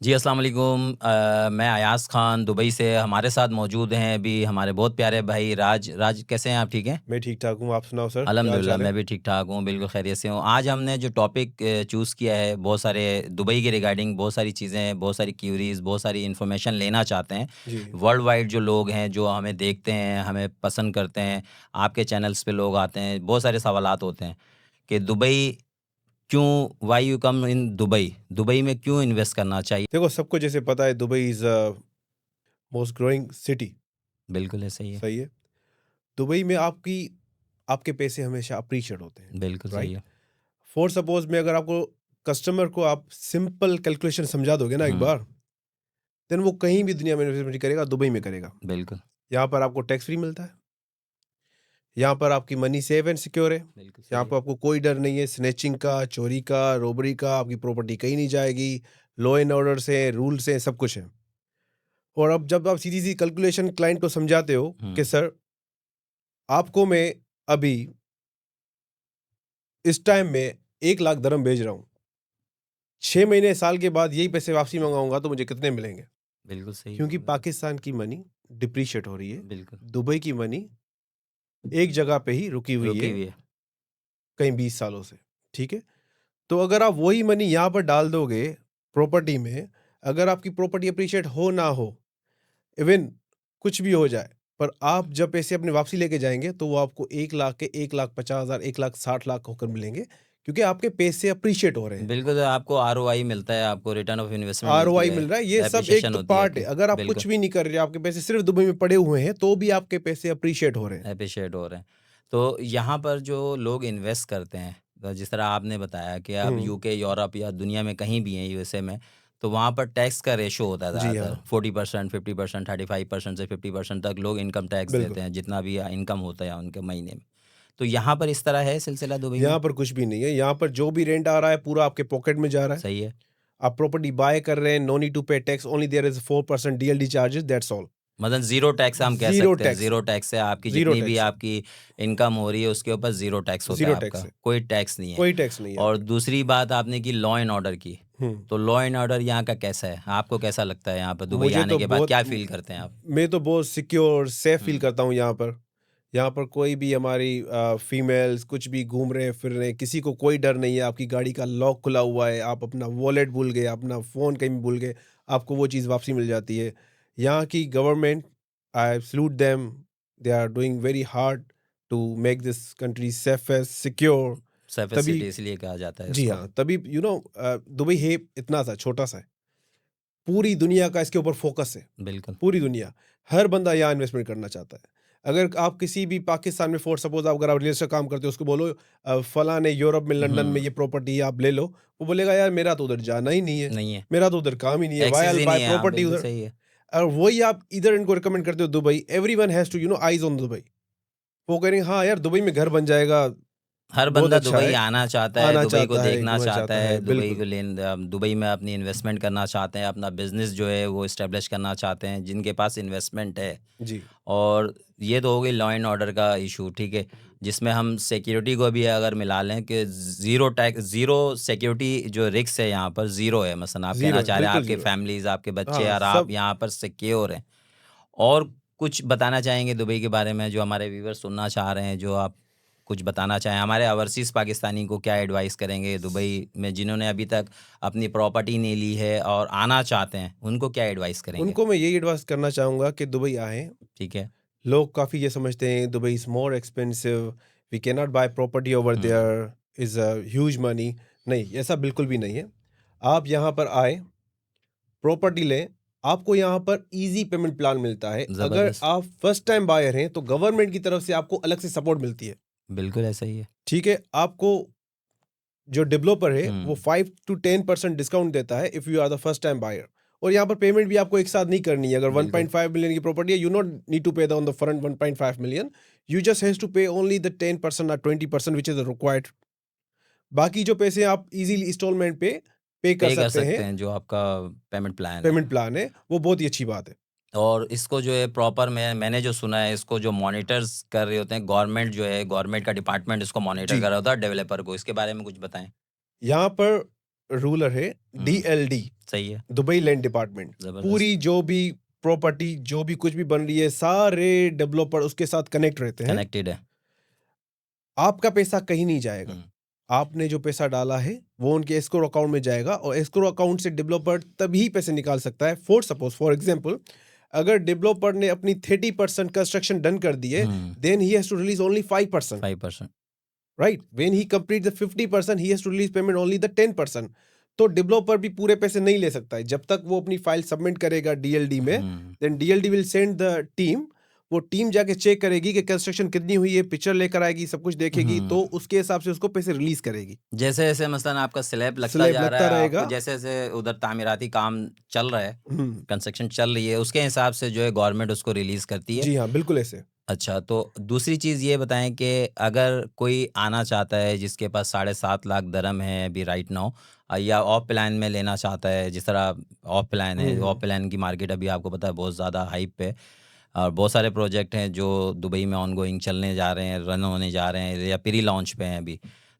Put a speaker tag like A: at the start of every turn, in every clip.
A: जी, अस्सलाम वालेकुम। मैं अयाज़ ख़ान दुबई से, हमारे साथ मौजूद हैं अभी हमारे बहुत प्यारे भाई राज। राज कैसे हैं आप, ठीक हैं?
B: मैं ठीक-ठाक हूँ, आप सुनाओ सर, क्या
A: अल्हम्दुलिल्लाह
B: हाल-चाल है?
A: मैं भी ठीक-ठाक हूँ, बिल्कुल खैरियत से हूँ। आज हमने जो टॉपिक चूज़ किया है, बहुत सारे दुबई के रिगार्डिंग बहुत सारी चीज़ें, बहुत सारी क्यूरीज़, बहुत सारी इन्फॉर्मेशन लेना चाहते हैं।
B: जी।
A: वर्ल्ड वाइड जो लोग हैं, जो हमें देखते हैं, हमें पसंद करते हैं, आपके चैनल्स पे लोग आते हैं, बहुत सारे सवालात होते हैं कि दुबई क्यों, why you come in Dubai? Dubai में क्यों इन्वेस्ट करना चाहिए?
B: देखो सबको जैसे पता है Dubai is most growing city,
A: बिल्कुल ऐसा ही है।
B: सही है? दुबई में आपके पैसे हमेशा अप्रिशिएट होते हैं,
A: बिल्कुल सही
B: राइट?
A: है।
B: फॉर सपोज़ में अगर आपको कस्टमर को आप सिंपल कैलकुलेशन समझा दोगे ना एक
A: हुँ,
B: बार, देन वो कहीं भी दुनिया में इन्वेस्टमेंट करेगा, दुबई में करेगा।
A: बिल्कुल,
B: यहाँ पर आपको टैक्स फ्री मिलता है, यहाँ पर आपकी मनी सेफ एंड सिक्योर है,
A: बिल्कुल
B: यहाँ
A: सही है।
B: पर आपको कोई डर नहीं है स्नैचिंग का, चोरी का, रॉबरी का, आपकी प्रॉपर्टी कहीं नहीं जाएगी, लॉ एंड ऑर्डर्स हैं, रूल्स हैं, सब कुछ है। और अब जब आप सीधी-सी कैलकुलेशन क्लाइंट को समझाते हो कि
A: हुँ,
B: सर आपको मैं अभी इस टाइम में 1 लाख दिरहम भेज रहा हूँ। 6 महीने साल के बाद यही पैसे वापसी मँगाऊँगा तो मुझे कितने मिलेंगे?
A: बिल्कुल सही
B: क्योंकि
A: बोल रहे हैं।
B: पाकिस्तान की मनी डिप्रिशिएट हो रही है।
A: बिल्कुल,
B: दुबई की मनी एक जगह पे ही रुकी हुई
A: रुकी
B: है
A: हुई है।
B: कहीं 20 सालों से, ठीक है? तो अगर आप वही मनी यहाँ पर डाल दोगे प्रॉपर्टी में, अगर आपकी प्रॉपर्टी एप्रिशिएट हो ना हो, इवन कुछ भी हो जाए, पर आप जब पैसे अपनी वापसी लेके जाएँगे, तो वो आपको 1 लाख के 1,50,000 1,60,000 होकर मिलेंगे, क्योंकि आपके पैसे एप्रिशिएट हो रहे हैं।
A: बिल्कुल, आपको आरओआई मिलता है, आपको रिटर्न ऑफ इन्वेस्टमेंट मिलती
B: आरओआई
A: है,
B: मिल रहा है, ये सब एक
A: एप्रिसिएशन
B: तो
A: होती है
B: पार्ट है।
A: कि
B: अगर आप
A: बिल्कुल,
B: कुछ भी नहीं कर रहे, आपके पैसे सिर्फ दुबई में पड़े हुए हैं, तो भी आपके पैसे एप्रिशिएट हो रहे हैं।
A: एप्रिशिएट हो रहे हैं। तो यहाँ पर जो लोग इन्वेस्ट करते हैं, तो जिस तरह आपने बताया कि आप
B: हुँ,
A: यूके, यूरोप या दुनिया में कहीं भी हैं, यूएसए में, तो वहाँ पर टैक्स का रेशो होता है
B: जी
A: ज़्यादातर
B: हाँ,
A: 40%, 50%, 35% से 50% तक लोग इनकम टैक्स देते
B: बिल्कुल।
A: हैं, जितना भी इनकम होता है उनके महीने में। तो यहाँ पर इस तरह है सिलसिला दुबई में?
B: यहाँ पर कुछ भी नहीं है, यहाँ पर जो भी रेंट आ रहा है, पूरा आपके पॉकेट में जा रहा है।
A: सही है।
B: आप प्रॉपर्टी बाय कर रहे हैं, no need to pay tax, only there is 4% DLD charges, that's all.
A: मतलब ज़ीरो टैक्स हम कह
B: ज़ीरो
A: सकते हैं,
B: टैक्स है,
A: ज़ीरो टैक्स है आपकी
B: ज़ीरो
A: जितनी भी
B: टैक्स है,
A: आपकी इनकम हो रही है उसके ऊपर ज़ीरो टैक्स होता है
B: ज़ीरो
A: आपका,
B: टैक्स है,
A: कोई टैक्स नहीं है।
B: कोई टैक्स नहीं है
A: और
B: आपका।
A: दूसरी बात आपने की लॉ एंड ऑर्डर की,
B: हुँ,
A: तो लॉ एंड ऑर्डर यहाँ का कैसा है? आपको कैसा लगता है यहाँ पर दुबई
B: मुझे
A: आने
B: तो
A: के बाद
B: बहुत
A: क्या फ़ील करते हैं आप?
B: मैं तो बहुत सिक्योर, सेफ फ़ील
A: हुँ,
B: करता हूँ यहाँ पर। यहाँ पर कोई भी हमारी फीमेल्स कुछ भी घूम रहे हैं, फिर रहे हैं, किसी को कोई डर नहीं है, आपकी गाड़ी का लॉक खुला हुआ है, आप अपना वॉलेट भूल गए, अपना फ़ोन कहीं भूल गए, आपको वो चीज़ वापसी मिल जाती है। यहाँ की government, I salute them, they are doing very hard to make this country safest, secure.
A: Safest
B: तभी
A: सिटी इसलिए कहा जाता है
B: जी
A: इसको।
B: हाँ, तभी दुबई है इतना सा, छोटा-सा है। पूरी दुनिया का इसके ऊपर फ़ोकस है।
A: बिल्कुल।
B: पूरी दुनिया, हर बंदा यहाँ इन्वेस्टमेंट करना चाहता है। अगर आप किसी भी पाकिस्तान में फॉर सपोज़ अगर आप रियल एस्टेट का काम करते हो, उसको बोलो फलाँ ने यूरोप में, लंदन में
A: हुँ,
B: ये प्रॉपर्टी है, आप ले लो। वो बोलेगा यार मेरा तो उधर जाना ही नहीं है,
A: नहीं है,
B: मेरा तो उधर काम ही नहीं है, why I
A: access
B: will
A: he
B: buy
A: नहीं है, हाँ,
B: प्रॉपर्टी
A: बिल्कुल
B: उधर।
A: सही है।
B: और वही आप इधर इनको रिकमेंड करते हो Dubai, everyone has two eyes on Dubai. वो कह रहे हैं हाँ यार दुबई में घर बन जाएगा,
A: हर
B: बहुत
A: बंदा
B: अच्छा
A: दुबई
B: है।
A: आना चाहता है,
B: आना
A: दुबई को
B: चाहता है,
A: देखना
B: घूमना
A: चाहता
B: चाहता
A: है,
B: है,
A: दुबई
B: बिल्कुल।
A: को दुबई में अपनी इन्वेस्टमेंट करना चाहते हैं, अपना बिज़नेस जो है वो एस्टेब्लिश करना चाहते हैं, जिनके पास इन्वेस्टमेंट है।
B: जी,
A: और ये तो हो गई लॉ एंड ऑर्डर का इशू, ठीक है, जिसमें हम सिक्योरिटी को भी अगर मिला लें कि ज़ीरो सिक्योरिटी जो रिस्क है यहाँ पर ज़ीरो है। मसलन आप कहना
B: ज़ीरो है,
A: चाह रहे हैं
B: बिल्कुल
A: आपके
B: ज़ीरो है।
A: फैमिलीज़, आपके बच्चे
B: हाँ,
A: और आप
B: सब
A: यहाँ पर सिक्योर हैं। और कुछ बताना चाहेंगे दुबई के बारे में जो हमारे व्यूअर्स सुनना चाह रहे हैं, जो आप कुछ बताना चाहें? हमारे ओवरसीज़ पाकिस्तानी को क्या एडवाइस करेंगे दुबई में जिन्होंने अभी तक अपनी प्रॉपर्टी नहीं ली है और आना चाहते हैं, उनको क्या एडवाइस करेंगे?
B: उनको मैं यही एडवाइस करना चाहूँगा कि दुबई आएँ।
A: ठीक है।
B: लोग काफ़ी ये समझते हैं Dubai is more expensive, we can not buy property over
A: hmm,
B: there, is a huge money. नहीं, ऐसा बिल्कुल भी नहीं है। आप यहाँ पर आएँ, प्रॉपर्टी लें, आपको यहाँ पर ईज़ी पेमेंट प्लान मिलता है। अगर
A: ज़बरदस्त।
B: आप फर्स्ट टाइम बायर हैं, तो गवर्नमेंट की तरफ से आपको अलग से सपोर्ट मिलती है।
A: बिल्कुल ऐसा ही है।
B: ठीक है? आपको जो डेवलपर है, वो
A: हुँ,
B: 5 टू 10% डिस्काउंट देता है if you are the first time buyer. और यहाँ पर पेमेंट भी आपको एक साथ नहीं करनी है। अगर
A: बिल्कुल।
B: 1.5 मिलियन की प्रॉपर्टी है, you not need to pay the on the front 1.5 million. You just has to pay only the 10% और 20% व्हिच इज़ रिक्वायर्ड। बाकी जो पैसे आप इज़िली इंस्टॉलमेंट पे पे कर
A: पे कर
B: सकते हैं,
A: सकते हैं जो आपका पेमेंट प्लान है।
B: पेमेंट प्लान है, वो बहुत ही अच्छी बात है।
A: और इसको जो है प्रॉपर मैंने जो सुना है इसको जो मॉनिटर्स कर रहे होते हैं गवर्नमेंट जो है गवर्नमेंट का डिपार्टमेंट इसको मॉनिटर
B: जी,
A: कर रहा होता है डेवलपर को, इसके बारे में कुछ बताएँ?
B: यहाँ पर रूलर है
A: हम्म,
B: DLD,
A: सही है,
B: दुबई लैंड डिपार्टमेंट।
A: जबरदस्त।
B: पूरी जो भी प्रॉपर्टी, जो भी कुछ भी बन रही है, सारे डेवलपर उसके साथ कनेक्ट रहते हैं।
A: कनेक्टेड है।
B: आपका पैसा कहीं नहीं जाएगा।
A: हम्म,
B: आपने जो पैसा डाला है वो उनके एस्क्रो अकाउंट में जाएगा, और एस्क्रो अकाउंट से डेवलपर तभी पैसे निकाल सकता है। फॉर एग्जांपल, अगर डेवलपर ने अपनी 30% कंस्ट्रक्शन डन कर दिए, then he has to release only 5%,
A: 5%।
B: Right? When he complete the 50%, he has to release payment only the 10%। तो डेवलपर भी पूरे पैसे नहीं ले सकता है जब तक वो अपनी फाइल सबमिट करेगा DLD में। Then DLD will send the team, वो टीम जाके चेक करेगी कि कंस्ट्रक्शन कितनी हुई है, पिक्चर लेकर आएगी, सब कुछ देखेगी, तो उसके हिसाब से उसको पैसे रिलीज करेगी।
A: जैसे जैसे मसलन आपका स्लैब लगता
B: स्लैब
A: जा रहा
B: लगता
A: है,
B: रहेगा।
A: आपको जैसे जैसे उधर तामीराती काम चल रहा है,
B: हम्म,
A: कंस्ट्रक्शन चल रही है, उसके हिसाब से जो है गवर्नमेंट उसको रिलीज करती है।
B: जी हाँ, बिल्कुल ऐसे।
A: अच्छा, तो दूसरी चीज़ ये बताएं कि अगर कोई आना चाहता है जिसके पास 7.5 लाख दरम है अभी राइट नाउ, या ऑफ प्लान में लेना चाहता है, जिस तरह ऑफ प्लान है,
B: हम्म,
A: ऑफ प्लान की मार्केट अभी आपको पता है बहुत ज़्यादा हाइप पे, और बहुत सारे प्रोजेक्ट हैं जो दुबई में ऑनगोइंग चलने जा रहे हैं, रन होने जा रहे हैं, या प्री लॉन्च पे हैं अभी।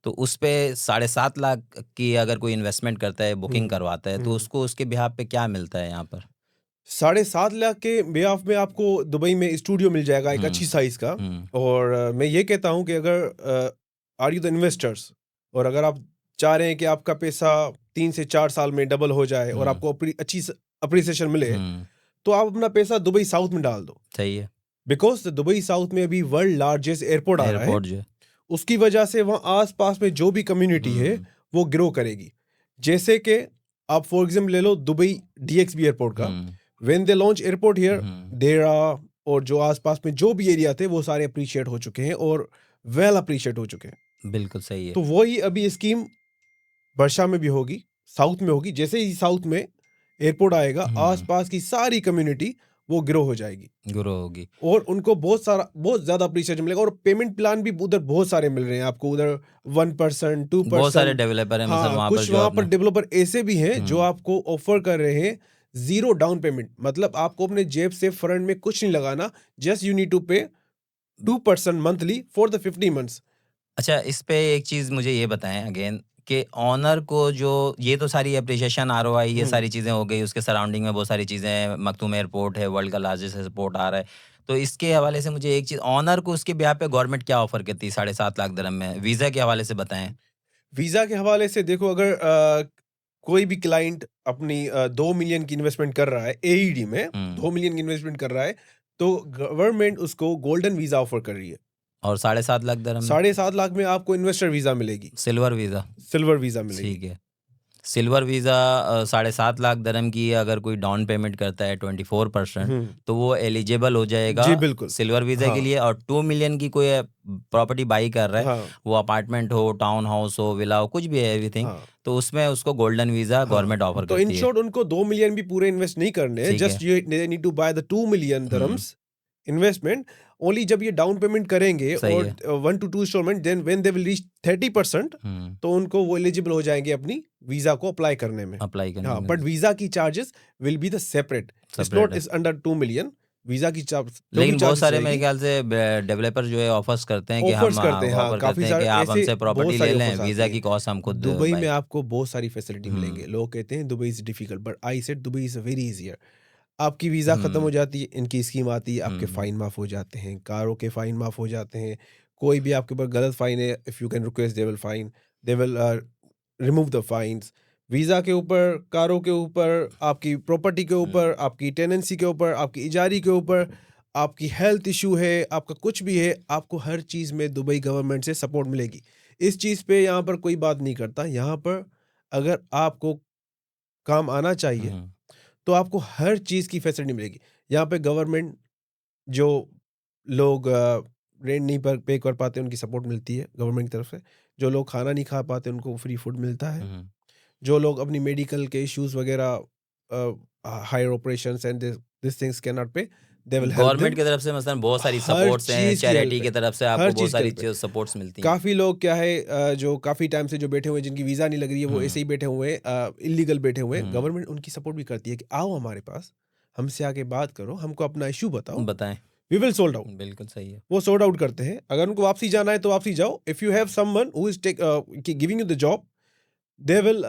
A: तो उस पे 7.5 लाख की अगर कोई इन्वेस्टमेंट करता है, बुकिंग करवाता है, तो उसको उसके बिहाफ पे क्या मिलता है यहाँ पर?
B: 7.5 लाख के बेआफ में आपको दुबई में स्टूडियो मिल जाएगा एक अच्छी साइज का। और मैं ये कहता हूँ कि अगर आर यू द इन्वेस्टर्स, और अगर आप चाह रहे हैं कि आपका पैसा 3 से 4 साल में डबल हो जाए और आपको अच्छी अप्रिसिएशन मिले, तो आप अपना पैसा दुबई साउथ में डाल दो।
A: सही है।
B: बिकॉज दुबई साउथ में अभी वर्ल्ड लार्जेस्ट एयरपोर्ट आ रहा है।
A: एयरपोर्ट जो है।
B: उसकी वजह से वहाँ आसपास में जो भी कम्युनिटी है वो ग्रो करेगी। जैसे कि आप फॉर एग्जाम्पल ले लो दुबई DXB एयरपोर्ट का। When they launch airport here, देरा और जो आसपास में जो भी एरिया थे वो सारे अप्रिशिएट हो चुके हैं, और वेल अप्रिशिएट हो चुके हैं।
A: बिल्कुल सही है।
B: तो वही अभी स्कीम वर्षा में भी होगी, साउथ में होगी। जैसे ही साउथ में एयरपोर्ट आएगा, आसपास की सारी कम्युनिटी वो ग्रो हो जाएगी,
A: ग्रो होगी,
B: और उनको बहुत ज्यादा अप्रिशिएशन मिलेगा। और पेमेंट प्लान भी उधर बहुत सारे मिल रहे हैं आपको, उधर 1%, 2%।
A: बहुत सारे डेवलपर हैं मतलब
B: हाँ,
A: वहाँ पर
B: कुछ
A: जो
B: वहां पर
A: अपने
B: डेवलपर ऐसे भी हैं जो आपको ऑफर कर रहे हैं 0 डाउन पेमेंट। मतलब आपको अपने जेब से फ्रंट में कुछ नहीं लगाना, जस्ट यू नीड टू पे 2% मंथली फॉर द 50 मंथ्स।
A: अच्छा, इस पे एक चीज़ मुझे ये बताएं अगेन कि ऑनर को जो ये तो सारी अप्रिशिएशन ROI ये सारी चीज़ें हो गई, उसके सराउंडिंग में बहुत सारी चीज़ें, मखदूम एयरपोर्ट है, वर्ल्ड का लार्जेस्ट एयरपोर्ट आ रहा है, तो इसके हवाले से मुझे एक चीज़, ऑनर को उसके ब्याह पे गवर्नमेंट क्या ऑफर करती है 7.5 लाख दरम में? वीज़ा के हवाले से बताएं।
B: वीजा के हवाले से देखो, अगर कोई भी क्लाइंट अपनी 2 मिलियन की इन्वेस्टमेंट कर रहा है AED में, 2 मिलियन की इन्वेस्टमेंट कर रहा है, तो गवर्नमेंट उसको गोल्डन वीजा ऑफर कर रही है।
A: और 7.5 लाख दरम में
B: 7.5 लाख में आपको इन्वेस्टर वीजा मिलेगी,
A: सिल्वर वीज़ा।
B: सिल्वर वीजा मिलेगी।
A: ठीक है। सिल्वर वीज़ा 7.5 लाख दरम की अगर कोई डाउन पेमेंट करता है 24%, तो वो एलिजिबल हो जाएगा
B: जी बिल्कुल।
A: सिल्वर वीज़ा के
B: हाँ,
A: लिए। और 2 मिलियन की कोई प्रॉपर्टी बाई कर रहा है,
B: हाँ,
A: वो अपार्टमेंट हो, टाउन हाउस हो, विला हो, कुछ भी है, एवरीथिंग,
B: हाँ,
A: तो उसमें उसको गोल्डन वीज़ा गवर्नमेंट
B: हाँ।
A: ऑफर
B: तो इन
A: करती है।
B: शॉर्ट उनको 2 मिलियन भी पूरे इन्वेस्ट नहीं करने हैं,
A: ठीक है।
B: जस्ट ये they need to buy the 2 million dirhams investment only. जब ये डाउन पेमेंट करेंगे
A: सही
B: और
A: है।
B: 1 to 2 installment, then when they will reach 30%, तो उनको वो एलिजिबल हो जाएंगे अपनी वीजा को अप्लाई करने में।
A: अप्लाई करने
B: हाँ,
A: में
B: बट वीजा की charges will be the separate, it's
A: separate
B: not
A: है।
B: Is under 2 million. वीजा की जो भी
A: लेकिन बहुत
B: चार्जेस
A: सारे मेरे
B: रहेगी,
A: ख्याल से डेवलपर जो है ऑफर्स करते हैं कि
B: ऑफर्स
A: हम
B: करते हैं। हाँ,
A: ऑफर
B: काफी
A: करते हैं कि
B: सारे
A: आप
B: ऐसे
A: हमसे
B: बहुत
A: प्रॉपर्टी ले
B: सारी
A: लें,
B: ऑफर्स आती
A: वीज़ा
B: हैं।
A: की कॉस्ट हम खुद
B: दुबई में
A: बाई।
B: आपको बहुत सारी फैसिलिटी मिलेंगे। लोग कहते हैं Dubai is difficult, but I said Dubai is very easier. आपकी वीजा खत्म हो जाती है, इनकी स्कीम आती है, आपके फाइन माफ हो जाते हैं, कारों के फाइन माफ हो जाते हैं। कोई भी आपके ऊपर गलत फाइन है, if you can request they will remove the fines. Visa के ऊपर, कारों के ऊपर, आपकी प्रॉपर्टी के ऊपर, आपकी टेनेंसी के ऊपर, आपकी इजारी के ऊपर, आपकी हेल्थ इशू है, आपका कुछ भी है, आपको हर चीज़ में दुबई गवर्नमेंट से सपोर्ट मिलेगी। इस चीज़ पे यहाँ पर कोई बात नहीं करता। यहाँ पर अगर आपको काम आना चाहिए, तो आपको हर चीज़ की फैसिलिटी मिलेगी। यहाँ पे गवर्नमेंट, जो लोग रेंट नहीं पर पे कर पाते उनकी सपोर्ट मिलती है गवर्नमेंट की तरफ से। जो लोग खाना नहीं खा पाते उनको फ्री फूड मिलता है। जो लोग अपनी मेडिकल के इश्यूज वगैरह, higher operations and this things can not pay, they will help
A: government
B: them.
A: की तरफ से मसलन बहुत सारी
B: हर
A: सपोर्ट्स हैं,
B: चीज़ की
A: चैरिटी
B: हेल्प
A: की
B: है,
A: तरफ से
B: हर
A: आपको बहुत
B: चीज़ की
A: सारी
B: हेल्प है।
A: सपोर्ट्स मिलती हैं।
B: काफ़ी लोग क्या है, जो काफ़ी टाइम से जो बैठे हुए हैं, जिनकी वीज़ा नहीं लग रही है, वो ऐसे ही बैठे हुए हैं, इलीगल बैठे हुए हैं। गवर्नमेंट उनकी सपोर्ट भी करती है कि आओ हमारे पास, हमसे आके बात करो, हमको अपना इशू बताओ,
A: बताएं।
B: We will sold out.
A: बिल्कुल सही है।
B: वो सॉर्ट आउट करते हैं। अगर उनको वापसी जाना है तो वापसी जाओ। If you have someone who is giving you the job, they will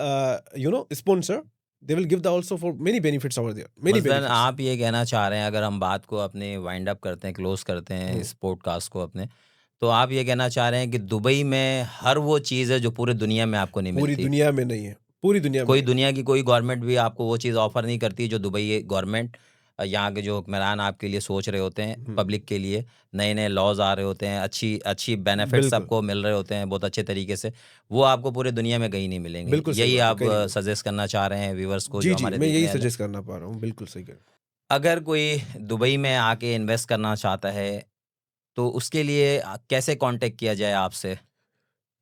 B: sponsor. They will give the also for many benefits over there, many
A: मसलन
B: benefits.
A: आप ये कहना चाह रहे हैं, अगर हम बात को अपने वाइंड अप करते हैं, क्लोज करते हैं इस पॉडकास्ट को अपने, तो आप ये कहना चाह रहे हैं कि दुबई में हर वो चीज़ है जो पूरे दुनिया में आपको नहीं
B: पूरी
A: मिलती।
B: दुनिया में नहीं है, पूरी दुनिया में
A: कोई
B: नहीं।
A: दुनिया की कोई गवर्नमेंट भी आपको वो चीज़ ऑफर नहीं करती जो दुबई गवर्नमेंट यहाँ के जो हुक्मरान आपके लिए सोच रहे होते हैं, पब्लिक के लिए नए-नए लॉज़ आ रहे होते हैं, अच्छी बेनिफिट्स
B: बिल्कुल,
A: आपको मिल रहे होते हैं बहुत अच्छे तरीके से, वो आपको पूरे दुनिया में कहीं नहीं मिलेंगे।
B: बिल्कुल सही
A: यही
B: बात है,
A: आप
B: कहीं नहीं मिलता।
A: सजेस्ट करना चाह रहे हैं व्यूअर्स को
B: जी,
A: जो
B: जी,
A: हमारे
B: मैं यही
A: देखने वाले हैं?
B: सजेस्ट करना पा रहा हूँ, बिल्कुल सही कह रहे हैं।
A: अगर कोई दुबई में आके इन्वेस्ट करना चाहता है, तो उसके लिए कैसे कॉन्टैक्ट किया जाए आपसे?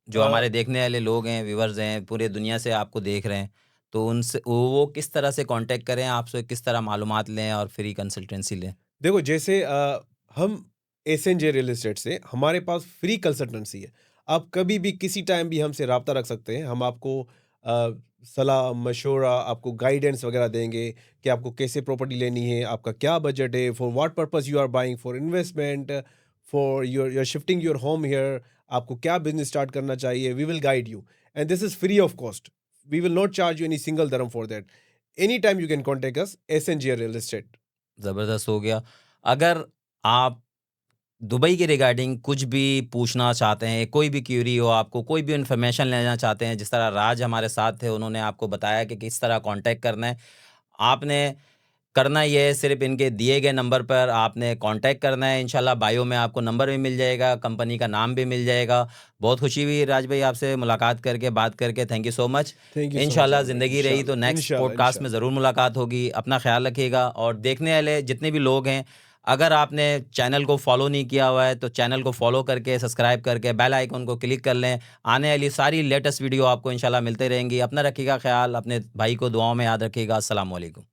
A: जो
B: अ,
A: हमारे देखने वाले लोग हैं, व्यूअर्स हैं, पूरे दुनिया से आपको देख रहे हैं, तो उनसे वो किस तरह से कॉन्टैक्ट करें आपसे, किस तरह मालूमात लें और फ्री कंसल्टेंसी लें?
B: देखो जैसे हम एसएनजे रियल एस्टेट से हमारे पास फ्री कंसल्टेंसी है। आप कभी भी किसी टाइम भी हमसे राब्ता रख सकते हैं। हम आपको सलाह, मशवरा, आपको गाइडेंस वगैरह देंगे कि आपको कैसे प्रॉपर्टी लेनी है, आपका क्या बजट है, for what purpose you are buying, for investment, for your shifting your home here, आपको क्या बिज़नेस स्टार्ट करना चाहिए, we will guide you and this is free of cost. We will not charge you any single dirham for that. Any time you can contact us SNJ real estate.
A: ज़बरदस्त हो गया। अगर आप Dubai के regarding कुछ भी पूछना चाहते हैं, कोई भी क्यूरी हो आपको, कोई भी इन्फॉर्मेशन लेना चाहते हैं, जिस तरह राज हमारे साथ थे, उन्होंने आपको बताया कि किस तरह कॉन्टैक्ट करना है। आपने करना ये है, सिर्फ़ इनके दिए गए नंबर पर आपने कॉन्टैक्ट करना है। इंशाल्लाह बायो में आपको नंबर भी मिल जाएगा, कंपनी का नाम भी मिल जाएगा। बहुत खुशी हुई राज भाई आपसे मुलाकात करके, बात करके। Thank you so much.
B: Thank you so much
A: इंशाल्लाह
B: अमर भाई।
A: ज़िंदगी रही तो
B: इंशाल्लाह,
A: नेक्स्ट
B: इंशाल्लाह,
A: पॉडकास्ट में
B: इंशाल्लाह।
A: ज़रूर मुलाकात होगी। अपना ख़्याल रखिएगा और देखने वाले जितने भी लोग हैं, अगर आपने चैनल को फ़ॉलो नहीं किया हुआ है, तो चैनल को फ़ॉलो करके, सब्सक्राइब करके, बेल आइकन को क्लिक कर लें। आने वाली सारी लेटेस्ट वीडियो आपको इंशाल्लाह मिलते रहेंगी। अपना रखिएगा ख़्याल, अपने भाई को दुआओं में याद रखिएगा। अस्सलाम वालेकुम।